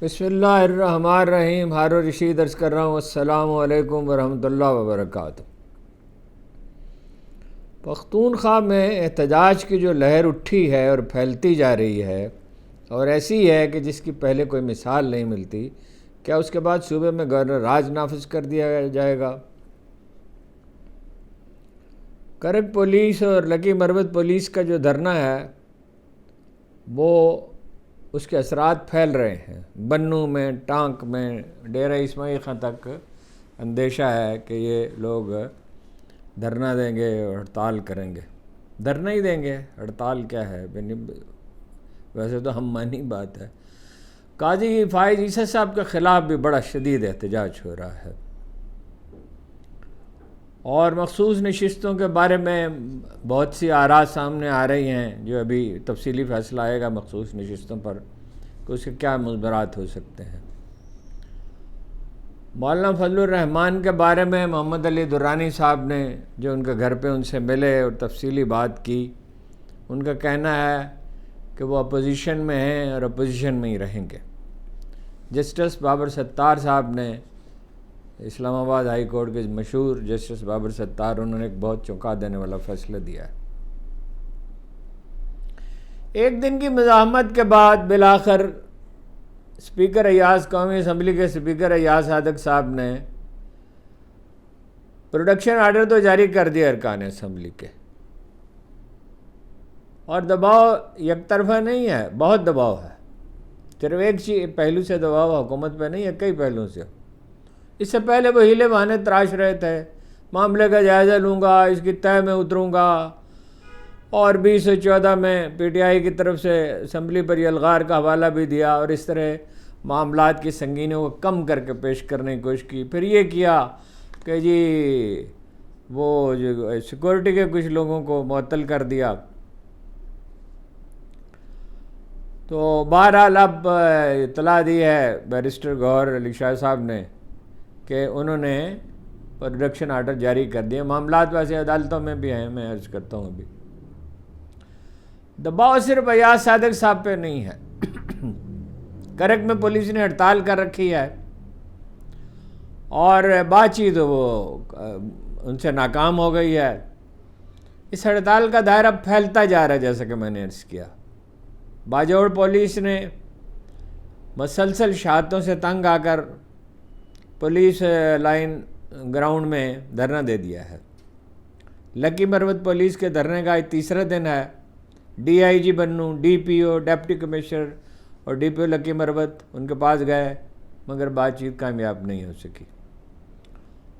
بسم اللہ الرحمن الرحیم. ہارون رشید عرض کر رہا ہوں السلام علیکم ورحمۃ اللہ وبرکاتہ. پختونخوا میں احتجاج کی جو لہر اٹھی ہے اور پھیلتی جا رہی ہے اور ایسی ہے کہ جس کی پہلے کوئی مثال نہیں ملتی، کیا اس کے بعد صوبے میں گورنر راج نافذ کر دیا جائے گا؟ کرک پولیس اور لکی مربت پولیس کا جو دھرنا ہے وہ اس کے اثرات پھیل رہے ہیں. بنوں میں، ٹانک میں، ڈیرہ اسماعیل خان تک اندیشہ ہے کہ یہ لوگ دھرنا دیں گے اور ہڑتال کریں گے. دھرنا ہی دیں گے، ہڑتال کیا ہے؟ ویسے تو ہم مانی بات ہے. قاضی فائز عیسی صاحب کے خلاف بھی بڑا شدید احتجاج ہو رہا ہے اور مخصوص نشستوں کے بارے میں بہت سی آراء سامنے آ رہی ہیں جو ابھی تفصیلی فیصلہ آئے گا مخصوص نشستوں پر کہ اس کے کیا مثمرات ہو سکتے ہیں. مولانا فضل الرحمان کے بارے میں محمد علی درانی صاحب نے جو ان کے گھر پہ ان سے ملے اور تفصیلی بات کی، ان کا کہنا ہے کہ وہ اپوزیشن میں ہیں اور اپوزیشن میں ہی رہیں گے. جسٹس بابر ستار صاحب نے، اسلام آباد ہائی کورٹ کے مشہور جسٹس بابر ستار، انہوں نے ایک بہت چونکا دینے والا فیصلہ دیا ہے. ایک دن کی مزاحمت کے بعد بالآخر اسپیکر ایاز، قومی اسمبلی کے اسپیکر ایاز صادق صاحب نے پروڈکشن آرڈر تو جاری کر دیا ارکان اسمبلی کے، اور دباؤ یک طرفہ نہیں ہے، بہت دباؤ ہے. صرف ایک پہلو سے دباؤ حکومت پہ نہیں ہے، کئی پہلوؤں سے. اس سے پہلے وہ ہیلے بہانے تراش رہے تھے، معاملے کا جائزہ لوں گا، اس کی تہہ میں اتروں گا، اور 2014 میں پی ٹی آئی کی طرف سے اسمبلی پر یہ الغار کا حوالہ بھی دیا اور اس طرح معاملات کی سنگینیوں کو کم کر کے پیش کرنے کی کوشش کی. پھر یہ کیا کہ جی وہ جو سیکورٹی کے کچھ لوگوں کو معطل کر دیا. تو بہرحال اب اطلاع دی ہے بیرسٹر گوہر علی شاہ صاحب نے کہ انہوں نے پروڈکشن آرڈر جاری کر دیا. معاملات ویسے عدالتوں میں بھی ہیں، میں عرض کرتا ہوں. ابھی دباؤ صرف ایاز صادق صاحب پہ نہیں ہے. کرک میں پولیس نے ہڑتال کر رکھی ہے اور بات چیت وہ ان سے ناکام ہو گئی ہے. اس ہڑتال کا دائرہ پھیلتا جا رہا ہے جیسا کہ میں نے عرض کیا. باجوڑ پولیس نے مسلسل شہادتوں سے تنگ آ کر پولیس لائن گراؤنڈ میں دھرنا دے دیا ہے. لکی مربت پولیس کے دھرنے کا آج تیسرا دن ہے. D I G Bannu, D P O, deputy commissioner اور ڈی پی او لکی مربت ان کے پاس گئے مگر بات چیت کامیاب نہیں ہو سکی.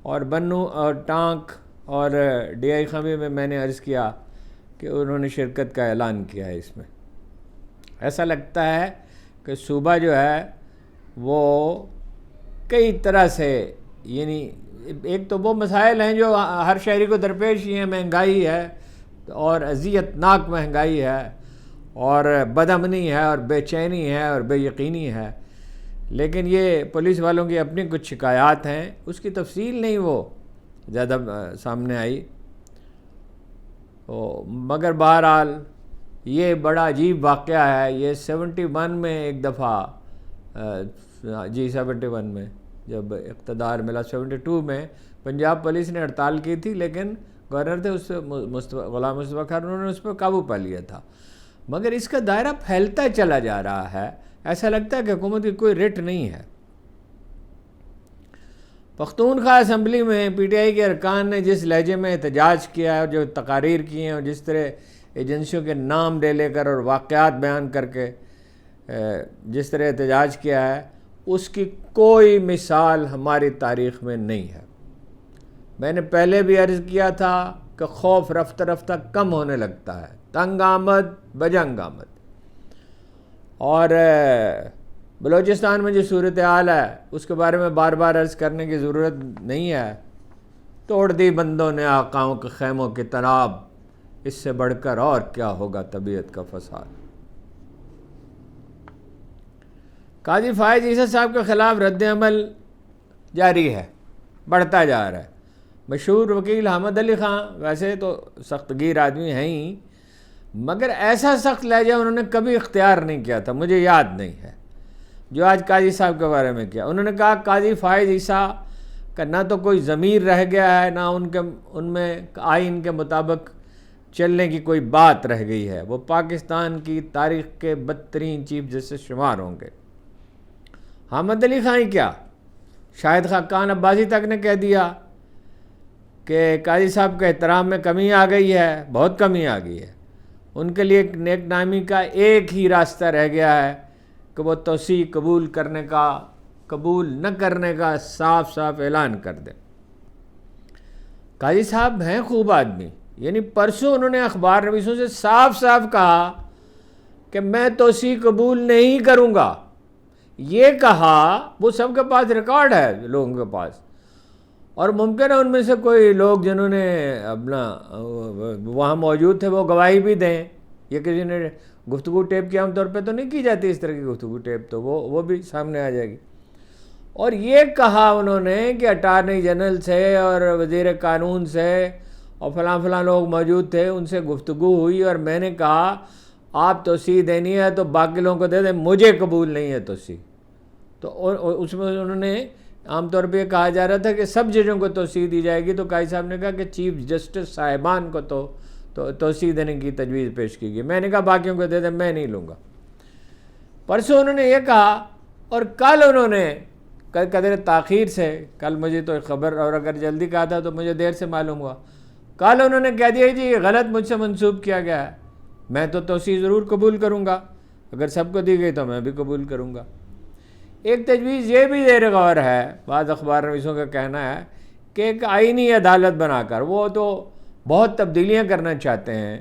اور بنوں اور ٹانک اور ڈی آئی خمی میں نے عرض کیا کہ انہوں نے شرکت کا اعلان کیا ہے. اس میں ایسا لگتا ہے کہ صوبہ جو ہے وہ کئی طرح سے، یعنی ایک تو وہ مسائل ہیں جو ہر شہری کو درپیش ہی ہیں، مہنگائی ہے اور اذیت ناک مہنگائی ہے اور بدامنی ہے اور بے چینی ہے اور بے یقینی ہے. لیکن یہ پولیس والوں کی اپنی کچھ شکایات ہیں، اس کی تفصیل نہیں وہ زیادہ سامنے آئی. مگر بہرحال یہ بڑا عجیب واقعہ ہے. یہ 71 میں ایک دفعہ 71 میں جب اقتدار ملا، 72 میں پنجاب پولیس نے ہڑتال کی تھی، لیکن گورنر تھے اس غلام مصطفیٰ خان، انہوں نے اس پہ قابو پا لیا تھا. مگر اس کا دائرہ پھیلتا چلا جا رہا ہے. ایسا لگتا ہے کہ حکومت کی کوئی رٹ نہیں ہے. پختونخوا اسمبلی میں پی ٹی آئی کے ارکان نے جس لہجے میں احتجاج کیا ہے اور جو تقاریر کی ہیں اور جس طرح ایجنسیوں کے نام لے کر اور واقعات بیان کر کے جس طرح احتجاج کیا ہے، اس کی کوئی مثال ہماری تاریخ میں نہیں ہے. میں نے پہلے بھی عرض کیا تھا کہ خوف رفتہ رفتہ کم ہونے لگتا ہے، تنگ آمد بجنگ آمد. اور بلوچستان میں جو صورتحال ہے اس کے بارے میں بار بار عرض کرنے کی ضرورت نہیں ہے. توڑ دی بندوں نے آقاؤں کے خیموں کی تناب، اس سے بڑھ کر اور کیا ہوگا طبیعت کا فساد. قاضی فائز عیسی صاحب کے خلاف رد عمل جاری ہے، بڑھتا جا رہا ہے. مشہور وکیل حامد علی خان ویسے تو سخت گیر آدمی ہیں ہی، مگر ایسا سخت لہجہ انہوں نے کبھی اختیار نہیں کیا تھا، مجھے یاد نہیں ہے. جو آج قاضی صاحب کے بارے میں کیا. انہوں نے کہا قاضی فائز عیسیٰ کا نہ تو کوئی ضمیر رہ گیا ہے، نہ ان میں آئین کے مطابق چلنے کی کوئی بات رہ گئی ہے. وہ پاکستان کی تاریخ کے بدترین چیف جسٹس شمار ہوں گے. حامد علی خان ہی کیا، شاہد خاقان عباسی تک نے کہہ دیا کہ قاضی صاحب کے احترام میں کمی آ گئی ہے، بہت کمی آ گئی ہے. ان کے لیے ایک نیک نامی کا ایک ہی راستہ رہ گیا ہے کہ وہ توسیع قبول نہ کرنے کا صاف صاف اعلان کر دیں. قاضی صاحب ہیں خوب آدمی، یعنی پرسوں انہوں نے اخبار نویسوں سے صاف صاف کہا کہ میں توسیع قبول نہیں کروں گا. یہ کہا، وہ سب کے پاس ریکارڈ ہے لوگوں کے پاس، اور ممکن ہے ان میں سے کوئی لوگ جنہوں نے اپنا وہاں موجود تھے وہ گواہی بھی دیں. یہ کسی نے گفتگو ٹیپ کی عام طور پہ تو نہیں کی جاتی اس طرح کی گفتگو ٹیپ، تو وہ بھی سامنے آ جائے گی. اور یہ کہا انہوں نے کہ اٹارنی جنرل سے اور وزیر قانون سے اور فلاں لوگ موجود تھے، ان سے گفتگو ہوئی اور میں نے کہا آپ توسیع دینی ہے تو باقی لوگوں کو دے دیں، مجھے قبول نہیں ہے توسیع. تو اس میں انہوں نے عام طور پہ یہ کہا جا رہا تھا کہ سب ججوں کو توسیع دی جائے گی، تو قاضی صاحب نے کہا کہ چیف جسٹس صاحبان کو تو توسیع دینے کی تجویز پیش کی گئی. میں نے کہا باقیوں کو دے دیں، میں نہیں لوں گا. پرسوں انہوں نے یہ کہا، اور کل انہوں نے قدر تاخیر سے، کل مجھے تو خبر، اور اگر جلدی کہا تھا تو مجھے دیر سے معلوم ہوا، کل انہوں نے کہہ دیا جی یہ غلط مجھ سے منسوب کیا گیا ہے، میں تو توسیع ضرور قبول کروں گا، اگر سب کو دی گئی تو میں بھی قبول کروں گا. ایک تجویز یہ بھی زیر غور ہے، بعض اخبار نویسوں کا کہنا ہے کہ ایک آئینی عدالت بنا کر، وہ تو بہت تبدیلیاں کرنا چاہتے ہیں،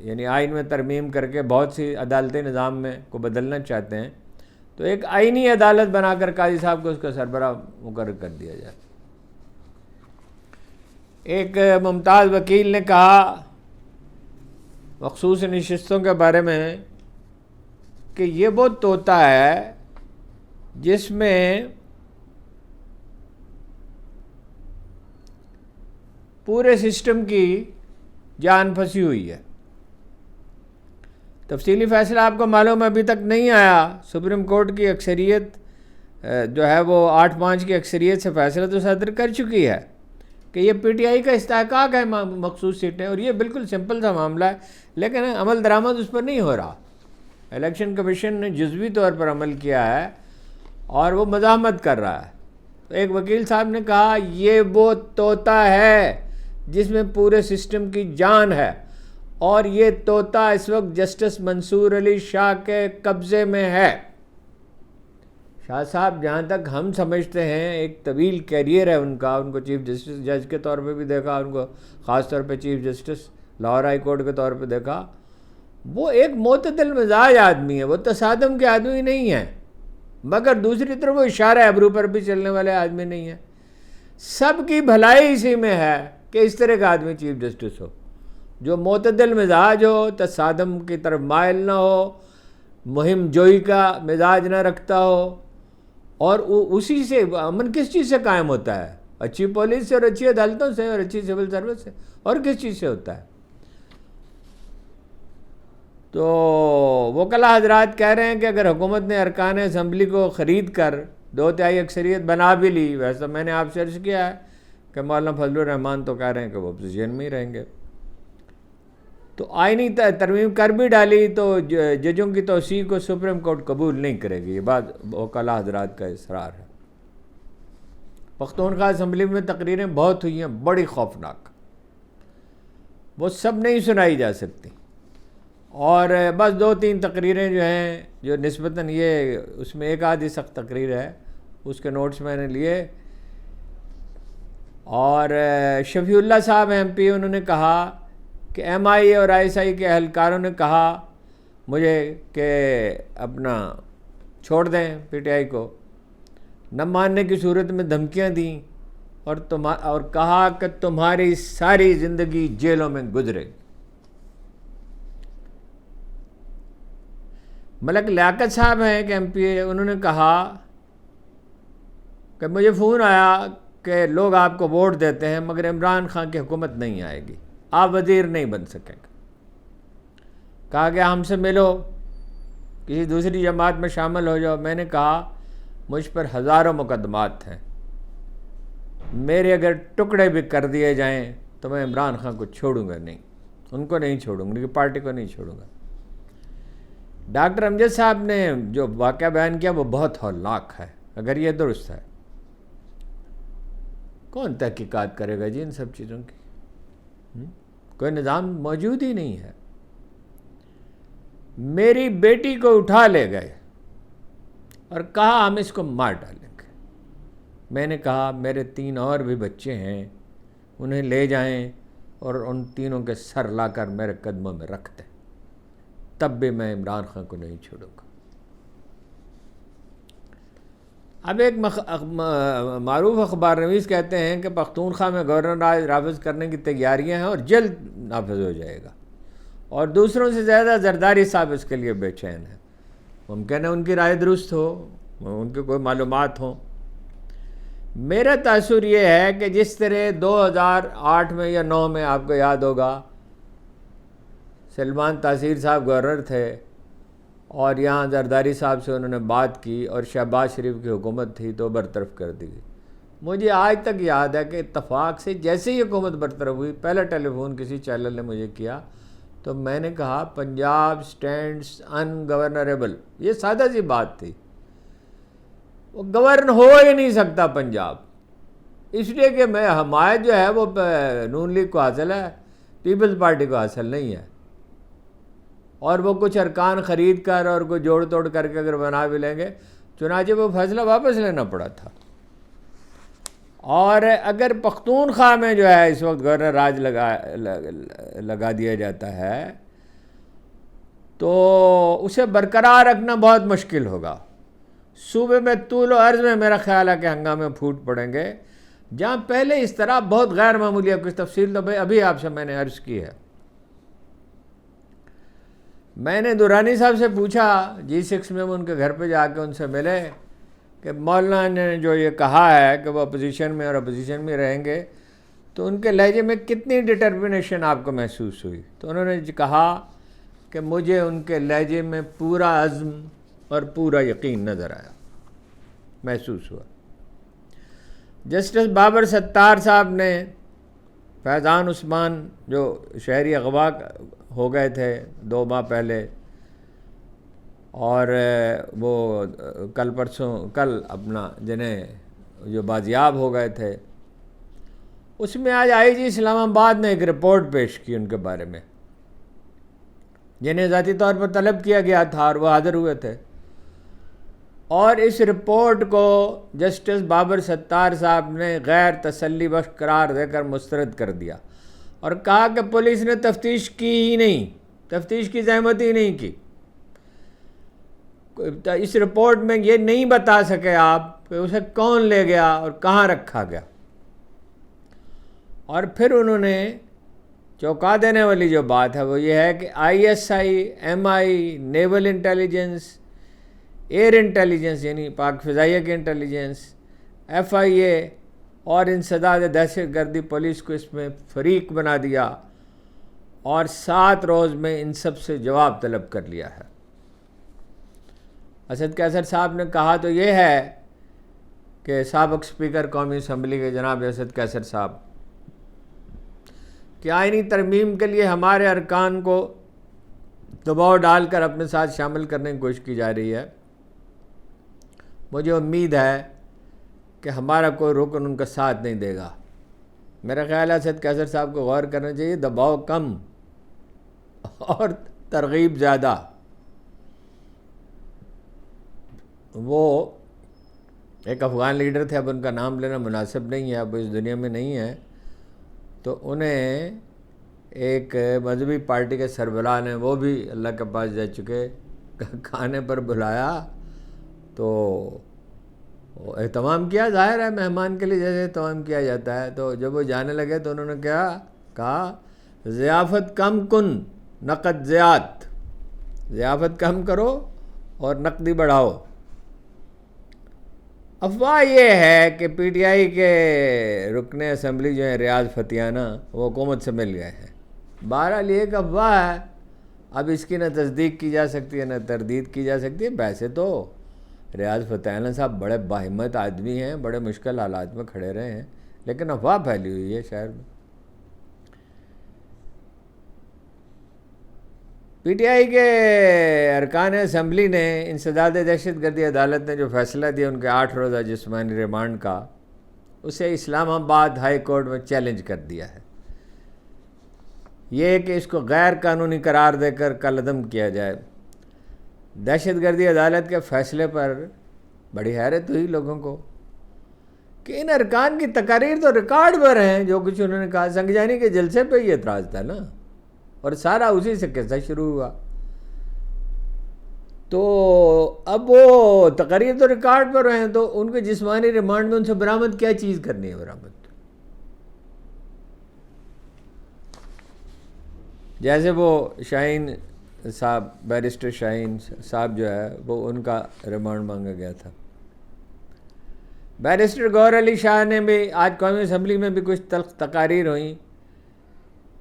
یعنی آئین میں ترمیم کر کے بہت سی عدالتی نظام میں کو بدلنا چاہتے ہیں، تو ایک آئینی عدالت بنا کر قاضی صاحب کو اس کا سربراہ مقرر کر دیا جائے. ایک ممتاز وکیل نے کہا مخصوص نشستوں کے بارے میں کہ یہ وہ طوطا ہے جس میں پورے سسٹم کی جان پھنسی ہوئی ہے. تفصیلی فیصلہ آپ کو معلوم ابھی تک نہیں آیا. سپریم کورٹ کی اکثریت جو ہے وہ 8-5 کی اکثریت سے فیصلہ تو صادر کر چکی ہے کہ یہ پی ٹی آئی کا استحقاق ہے مخصوص سیٹیں، اور یہ بالکل سمپل سا معاملہ ہے، لیکن عمل درآمد اس پر نہیں ہو رہا. الیکشن کمیشن نے جزوی طور پر عمل کیا ہے اور وہ مزاحمت کر رہا ہے. ایک وکیل صاحب نے کہا یہ وہ طوطا ہے جس میں پورے سسٹم کی جان ہے، اور یہ طوطا اس وقت جسٹس منصور علی شاہ کے قبضے میں ہے. شاہ صاحب جہاں تک ہم سمجھتے ہیں ایک طویل کیریئر ہے ان کو چیف جسٹس جج کے طور پہ بھی دیکھا، ان کو خاص طور پہ chief justice Lahore high court کے طور پہ دیکھا. وہ ایک معتدل مزاج آدمی ہے، وہ تصادم کے آدمی نہیں ہے، مگر دوسری طرف وہ اشارہ ابرو پر بھی چلنے والے آدمی نہیں ہے. سب کی بھلائی اسی میں ہے کہ اس طرح کا آدمی چیف جسٹس ہو، جو معتدل مزاج ہو، تصادم کی طرف مائل نہ ہو، مہم جوئی کا مزاج نہ رکھتا ہو. اور اسی سے امن کس چیز سے قائم ہوتا ہے؟ اچھی پولیس سے اور اچھی عدالتوں سے اور اچھی سول سروس سے، اور کس چیز سے ہوتا ہے؟ تو وکلاء حضرات کہہ رہے ہیں کہ اگر حکومت نے ارکان اسمبلی کو خرید کر 2/3 اکثریت بنا بھی لی، ویسے میں نے آپ سے عرض کیا ہے کہ مولانا فضل الرحمان تو کہہ رہے ہیں کہ وہ اپوزیشن میں ہی رہیں گے، تو آئینی ترمیم کر بھی ڈالی تو ججوں کی توسیع کو سپریم کورٹ قبول نہیں کرے گی. یہ بات وکلاء حضرات کا اصرار ہے. پختونخوا اسمبلی میں تقریریں بہت ہوئی ہیں، بڑی خوفناک، وہ سب نہیں سنائی جا سکتی، اور بس 2-3 تقریریں جو ہیں جو نسبتاً یہ اس میں ایک آدھی سخت تقریر ہے، اس کے نوٹس میں نے لیے. اور شفیع اللہ صاحب ایم پی، انہوں نے کہا کہ ایم آئی اے اور آئی ایس آئی کے اہلکاروں نے کہا مجھے کہ اپنا چھوڑ دیں پی ٹی آئی کو، نہ ماننے کی صورت میں دھمکیاں دیں، اور کہا کہ تمہاری ساری زندگی جیلوں میں گزرے گی. ملک لیاقت صاحب ہیں کہ ایم پی اے، انہوں نے کہا کہ مجھے فون آیا کہ لوگ آپ کو ووٹ دیتے ہیں مگر عمران خان کی حکومت نہیں آئے گی، آپ وزیر نہیں بن سکیں گے. کہا کہ ہم سے ملو، کسی دوسری جماعت میں شامل ہو جاؤ. میں نے کہا مجھ پر ہزاروں مقدمات ہیں, میرے اگر ٹکڑے بھی کر دیے جائیں تو میں عمران خان کو چھوڑوں گا نہیں, ان کو نہیں چھوڑوں گا, ان کی پارٹی کو نہیں چھوڑوں گا. ڈاکٹر امجد صاحب نے جو واقعہ بیان کیا وہ بہت ہولناک ہے. اگر یہ درست ہے, کون تحقیقات کرے گا جی ان سب چیزوں کی؟ کوئی نظام موجود ہی نہیں ہے. میری بیٹی کو اٹھا لے گئے اور کہا ہم اس کو مار ڈالیں گے. میں نے کہا میرے 3 اور بھی بچے ہیں, انہیں لے جائیں اور ان تینوں کے سر لا کر میرے قدموں میں رکھ دیں, تب بھی میں عمران خان کو نہیں چھوڑوں گا. اب ایک معروف اخبار نویس کہتے ہیں کہ پختونخوا میں گورنر راج نافذ کرنے کی تیاریاں ہیں اور جلد نافذ ہو جائے گا, اور دوسروں سے زیادہ زرداری صاحب اس کے لیے بے چین ہے. ممکن ہے ان کی رائے درست ہو, ان کی کوئی معلومات ہوں. میرا تاثر یہ ہے کہ جس طرح 2008 میں یا 9 میں آپ کو یاد ہوگا سلمان تاثیر صاحب گورنر تھے اور یہاں زرداری صاحب سے انہوں نے بات کی اور شہباز شریف کی حکومت تھی تو برطرف کر دی گئی. مجھے آج تک یاد ہے کہ اتفاق سے جیسے ہی حکومت برطرف ہوئی, پہلا ٹیلی فون کسی چینل نے مجھے کیا تو میں نے کہا پنجاب سٹینڈز ان گورنریبل. یہ سادہ سی بات تھی, وہ گورن ہو ہی نہیں سکتا پنجاب, اس لیے کہ میں حمایت جو ہے وہ نون لیگ کو حاصل ہے, پیپلز پارٹی کو حاصل نہیں ہے. اور وہ کچھ ارکان خرید کر اور کوئی جوڑ توڑ کر کے اگر بنا بھی لیں گے, چنانچہ وہ فیصلہ واپس لینا پڑا تھا. اور اگر پختونخوا میں جو ہے اس وقت گورنر راج لگا دیا جاتا ہے تو اسے برقرار رکھنا بہت مشکل ہوگا. صوبے میں طول و عرض میں میرا خیال ہے کہ ہنگامے پھوٹ پڑیں گے, جہاں پہلے اس طرح بہت غیر معمولی ہے. کچھ تفصیل تو ابھی آپ سے میں نے عرض کی ہے. میں نے دورانی صاحب سے پوچھا G6 میں, ان کے گھر پہ جا کے ان سے ملے کہ مولانا نے جو یہ کہا ہے کہ وہ اپوزیشن میں اور اپوزیشن میں رہیں گے تو ان کے لہجے میں کتنی ڈٹرمنیشن آپ کو محسوس ہوئی؟ تو انہوں نے کہا کہ مجھے ان کے لہجے میں پورا عزم اور پورا یقین نظر آیا, محسوس ہوا. جسٹس بابر ستار صاحب نے فیضان عثمان جو شہری اغوا ہو گئے تھے 2 ماہ پہلے, اور وہ کل اپنا جنہیں جو بازیاب ہو گئے تھے, اس میں آج آئی جی اسلام آباد نے ایک رپورٹ پیش کی ان کے بارے میں, جنہیں ذاتی طور پر طلب کیا گیا تھا اور وہ حاضر ہوئے تھے. اور اس رپورٹ کو جسٹس بابر ستار صاحب نے غیر تسلی بخش قرار دے کر مسترد کر دیا اور کہا کہ پولیس نے تفتیش کی ہی نہیں, تفتیش کی زحمت ہی نہیں کی. اس رپورٹ میں یہ نہیں بتا سکے آپ کہ اسے کون لے گیا اور کہاں رکھا گیا. اور پھر انہوں نے چونکا دینے والی جو بات ہے وہ یہ ہے کہ ISI, MI, نیول انٹیلیجنس, ایئر انٹیلیجنس یعنی پاک فضائیہ کی انٹیلیجنس, FIA اور انسداد دہشت گردی پولیس کو اس میں فریق بنا دیا اور 7 روز میں ان سب سے جواب طلب کر لیا ہے. اسد کیسر صاحب نے کہا تو یہ ہے کہ سابق اسپیکر قومی اسمبلی کے جناب اسد کیسر صاحب کہ آئینی ترمیم کے لیے ہمارے ارکان کو دباؤ ڈال کر اپنے ساتھ شامل کرنے کی کوشش کی جا رہی ہے. مجھے امید ہے کہ ہمارا کوئی رکن ان کا ساتھ نہیں دے گا. میرا خیال ہے اسد کیسر صاحب کو غور کرنا چاہیے, دباؤ کم اور ترغیب زیادہ. وہ ایک افغان لیڈر تھے, اب ان کا نام لینا مناسب نہیں ہے, اب اس دنیا میں نہیں ہے, تو انہیں ایک مذہبی پارٹی کے سربراہ نے, وہ بھی اللہ کے پاس جا چکے, کھانے پر بلایا تو اہتمام کیا, ظاہر ہے مہمان کے لیے جیسے اہتمام کیا جاتا ہے. تو جب وہ جانے لگے تو انہوں نے کہا ضیافت کم کن نقد زیاد, ضیافت کم کرو اور نقدی بڑھاؤ. افواہ یہ ہے کہ PTI کے رکن اسمبلی جو ہیں ریاض فتیانہ وہ حکومت سے مل گئے ہیں. بہرحال یہ ایک افواہ ہے, اب اس کی نہ تصدیق کی جا سکتی ہے نہ تردید کی جا سکتی ہے. ویسے تو ریاض فتح علی صاحب بڑے باہمت آدمی ہیں, بڑے مشکل حالات میں کھڑے رہے ہیں, لیکن افواہ پھیلی ہوئی ہے شہر میں. پی ٹی آئی کے ارکان اسمبلی نے انسداد دہشت گردی عدالت نے جو فیصلہ دیا ان کے 8 روزہ جسمانی ریمانڈ کا, اسے اسلام آباد ہائی کورٹ میں چیلنج کر دیا ہے. یہ کہ اس کو غیر قانونی قرار دے کر کالعدم کیا جائے. دہشت گردی عدالت کے فیصلے پر بڑی حیرت ہوئی لوگوں کو کہ ان ارکان کی تقاریر تو ریکارڈ پر ہیں. جو کچھ انہوں نے کہا, سنگجانی کے جلسے پہ یہ اعتراض تھا نا, اور سارا اسی سے قصہ شروع ہوا. تو اب وہ تقاریر تو ریکارڈ پر ہیں, تو ان کے جسمانی ریمانڈ میں ان سے برآمد کیا چیز کرنی ہے برآمد؟ جیسے وہ شاہین صاحب, بیرسٹر شاہین صاحب جو ہے, وہ ان کا ریمانڈ مانگا گیا تھا. بیرسٹر گوہر علی شاہ نے بھی آج قومی اسمبلی میں بھی کچھ تقاریر ہوئیں.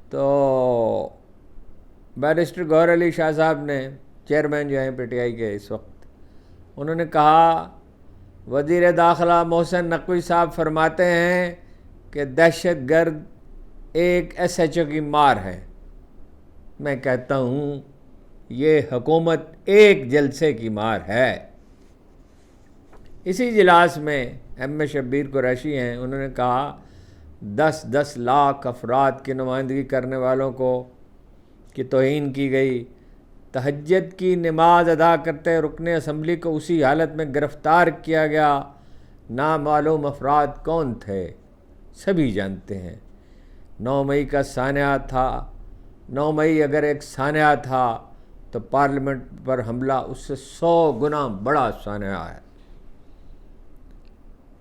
تو بیرسٹر گوہر علی شاہ صاحب نے, چیئرمین جو ہیں پی ٹی آئی کے اس وقت, انہوں نے کہا وزیر داخلہ محسن نقوی صاحب فرماتے ہیں کہ دہشت گرد ایک ایس ایچ او کی مار ہے. میں کہتا ہوں یہ حکومت ایک جلسے کی مار ہے. اسی اجلاس میں ایم اے شبیر قریشی ہیں, انہوں نے کہا 10 لاکھ افراد کی نمائندگی کرنے والوں کو کی توہین کی گئی. تہجد کی نماز ادا کرتے رکن اسمبلی کو اسی حالت میں گرفتار کیا گیا. نامعلوم افراد کون تھے سبھی جانتے ہیں. 9 مئی کا سانحہ تھا. 9 مئی اگر ایک سانحہ تھا تو پارلیمنٹ پر حملہ اس سے 100 گنا بڑا سانحہ ہے.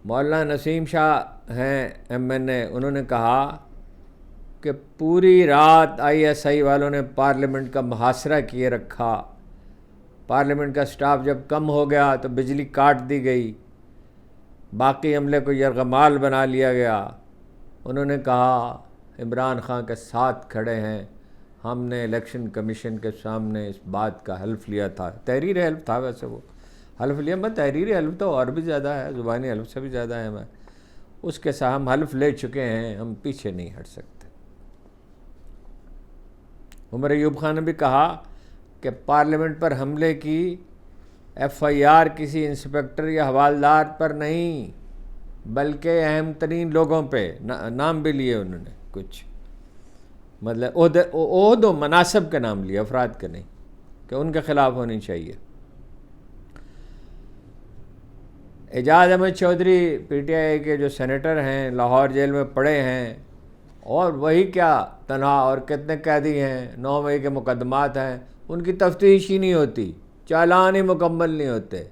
مولانا نسیم شاہ ہیں ایم این اے, انہوں نے کہا کہ پوری رات آئی ایس آئی والوں نے پارلیمنٹ کا محاصرہ کیے رکھا. پارلیمنٹ کا سٹاف جب کم ہو گیا تو بجلی کاٹ دی گئی. باقی عملے کو یرغمال بنا لیا گیا. انہوں نے کہا عمران خان کے ساتھ کھڑے ہیں. ہم نے الیکشن کمیشن کے سامنے اس بات کا حلف لیا تھا. تحریر حلف تھا ویسے وہ حلف لیا, میں تحریر حلف تو اور بھی زیادہ ہے, زبانی حلف سے بھی زیادہ ہے. میں اس کے ساتھ ہم حلف لے چکے ہیں, ہم پیچھے نہیں ہٹ سکتے. عمر ایوب خان نے بھی کہا کہ پارلیمنٹ پر حملے کی ایف آئی آر کسی انسپیکٹر یا حوالدار پر نہیں بلکہ اہم ترین لوگوں پہ, نام بھی لیے انہوں نے کچھ, مطلب عہد و مناصب کے نام لیے, افراد کے نہیں, کہ ان کے خلاف ہونی چاہیے. Ijaz Ahmad Chaudhry P T I کے جو سینیٹر ہیں لاہور جیل میں پڑے ہیں, اور وہی کیا تنہا, اور کتنے قیدی ہیں. 9 مئی کے مقدمات ہیں, ان کی تفتیش ہی نہیں ہوتی, چالان ہی مکمل نہیں ہوتے,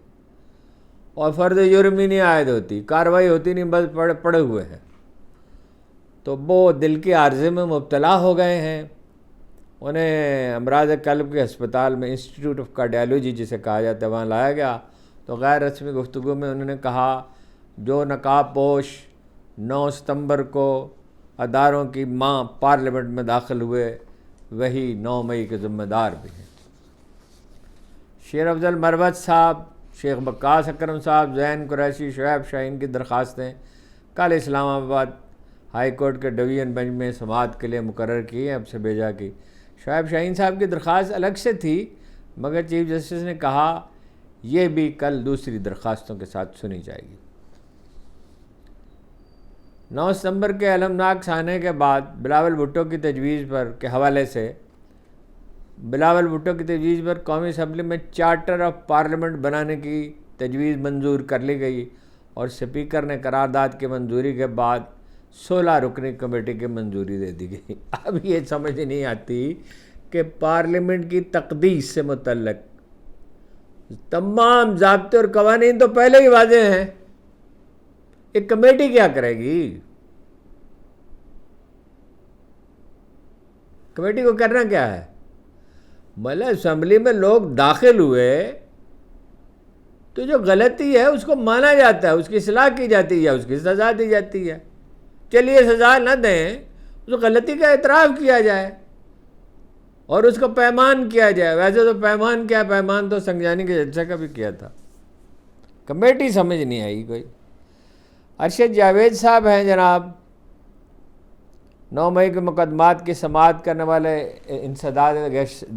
اور فرد جرم ہی نہیں عائد ہوتی, کارروائی ہوتی نہیں, بس پڑے ہوئے ہیں. تو وہ دل کے عارضے میں مبتلا ہو گئے ہیں. انہیں امراض قلب کے ہسپتال میں انسٹیٹیوٹ آف کارڈیالوجی جسے کہا جاتا ہے وہاں لایا گیا. تو غیر رسمی گفتگو میں انہوں نے کہا جو نقاب پوش 9 ستمبر کو اداروں کی ماں پارلیمنٹ میں داخل ہوئے وہی 9 مئی کے ذمہ دار بھی ہیں. شیر افضل مروت صاحب, شیخ بکاس اکرم صاحب, زین قریشی, شعیب شاہین کی درخواستیں کل اسلام آباد ہائی کورٹ کے ڈویژن بینچ میں سماعت کے لیے مقرر کی ہیں, اب سے بھیجا کی. شعیب شاہین صاحب کی درخواست الگ سے تھی, مگر چیف جسٹس نے کہا یہ بھی کل دوسری درخواستوں کے ساتھ سنی جائے گی. 9 ستمبر کے المناک سانحے کے بعد بلاول بھٹو کی تجویز پر کے حوالے سے بلاول بھٹو کی تجویز پر قومی اسمبلی میں چارٹر آف پارلیمنٹ بنانے کی تجویز منظور کر لی گئی, اور اسپیکر نے قرارداد کی منظوری کے بعد 16 رکنی کمیٹی کی منظوری دے دی گئی. اب یہ سمجھ نہیں آتی کہ پارلیمنٹ کی تقدیس سے متعلق تمام ضابطے اور قوانین تو پہلے ہی واضح ہیں, ایک کمیٹی کیا کرے گی؟ کمیٹی کو کرنا کیا ہے؟ مطلب اسمبلی میں لوگ داخل ہوئے تو جو غلطی ہے اس کو مانا جاتا ہے, اس کی اصلاح کی جاتی ہے, اس کی سزا دی جاتی ہے. چلیے سزا نہ دیں, اس غلطی کا اعتراف کیا جائے, اور اس کو پیمان کیا جائے. ویسے تو پیمان کیا، پیمان تو سنجانی کے جلسے کا بھی کیا تھا. کمیٹی سمجھ نہیں آئی کوئی. ارشد جاوید صاحب ہیں جناب، 9 مئی کے مقدمات کی سماعت کرنے والے انسداد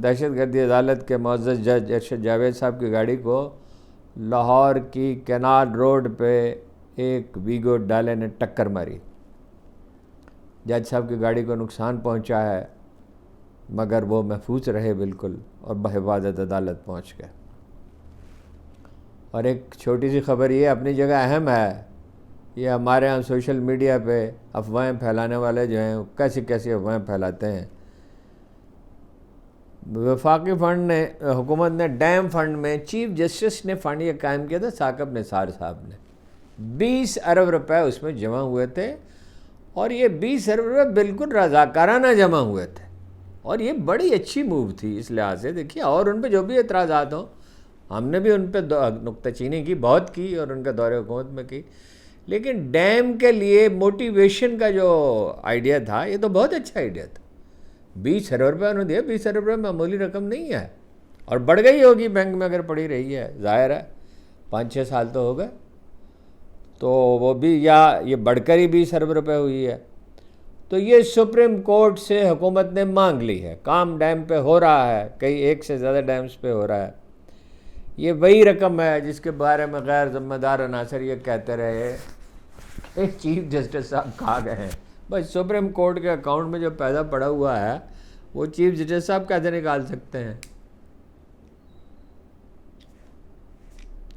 دہشت گردی عدالت کے معزز جج ارشد جاوید صاحب کی گاڑی کو لاہور کی کینال روڈ پہ ایک ویگو ڈالے نے ٹکر ماری. جج صاحب کی گاڑی کو نقصان پہنچا ہے، مگر وہ محفوظ رہے بالکل اور بحفاظت عدالت پہنچ گئے. اور ایک چھوٹی سی خبر یہ اپنی جگہ اہم ہے، یہ ہمارے ہاں سوشل میڈیا پہ افواہیں پھیلانے والے جو ہیں کیسی کیسی افواہیں پھیلاتے ہیں. وفاقی فنڈ نے، حکومت نے ڈیم فنڈ میں چیف جسٹس نے فنڈ یہ قائم کیا تھا، ثاقب نثار صاحب نے. 20 ارب روپے اس میں جمع ہوئے تھے، اور یہ 20 ارب روپے بالکل رضاکارانہ جمع ہوئے تھے. اور یہ بڑی اچھی موو تھی اس لحاظ سے. دیکھیے، اور ان پہ جو بھی اعتراضات ہوں، ہم نے بھی ان پہ نکتہ چینی کی بہت کی اور ان کا دور حکومت میں کی، لیکن ڈیم کے لیے موٹیویشن کا جو آئیڈیا تھا یہ تو بہت اچھا آئیڈیا تھا. 20 ارب روپے انہوں نے دیا. 20 ارب روپے معمولی رقم نہیں ہے، اور بڑھ گئی ہوگی بینک میں اگر پڑی رہی ہے، ظاہر ہے 5-6 سال تو ہو گئے. تو وہ بھی یا یہ بڑھ کر ہی 20 ارب روپے ہوئی ہے. تو یہ سپریم کورٹ سے حکومت نے مانگ لی ہے. کام ڈیم پہ ہو رہا ہے، کئی ایک سے زیادہ ڈیمز پہ ہو رہا ہے. یہ وہی رقم ہے جس کے بارے میں غیر ذمہ دار عناصر یہ کہتے رہے چیف جسٹس صاحب کہا گئے ہیں. بس سپریم کورٹ کے اکاؤنٹ میں جو پیسہ پڑا ہوا ہے وہ چیف جسٹس صاحب کیسے نکال سکتے ہیں؟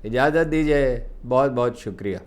اجازت دیجیے، بہت بہت شکریہ.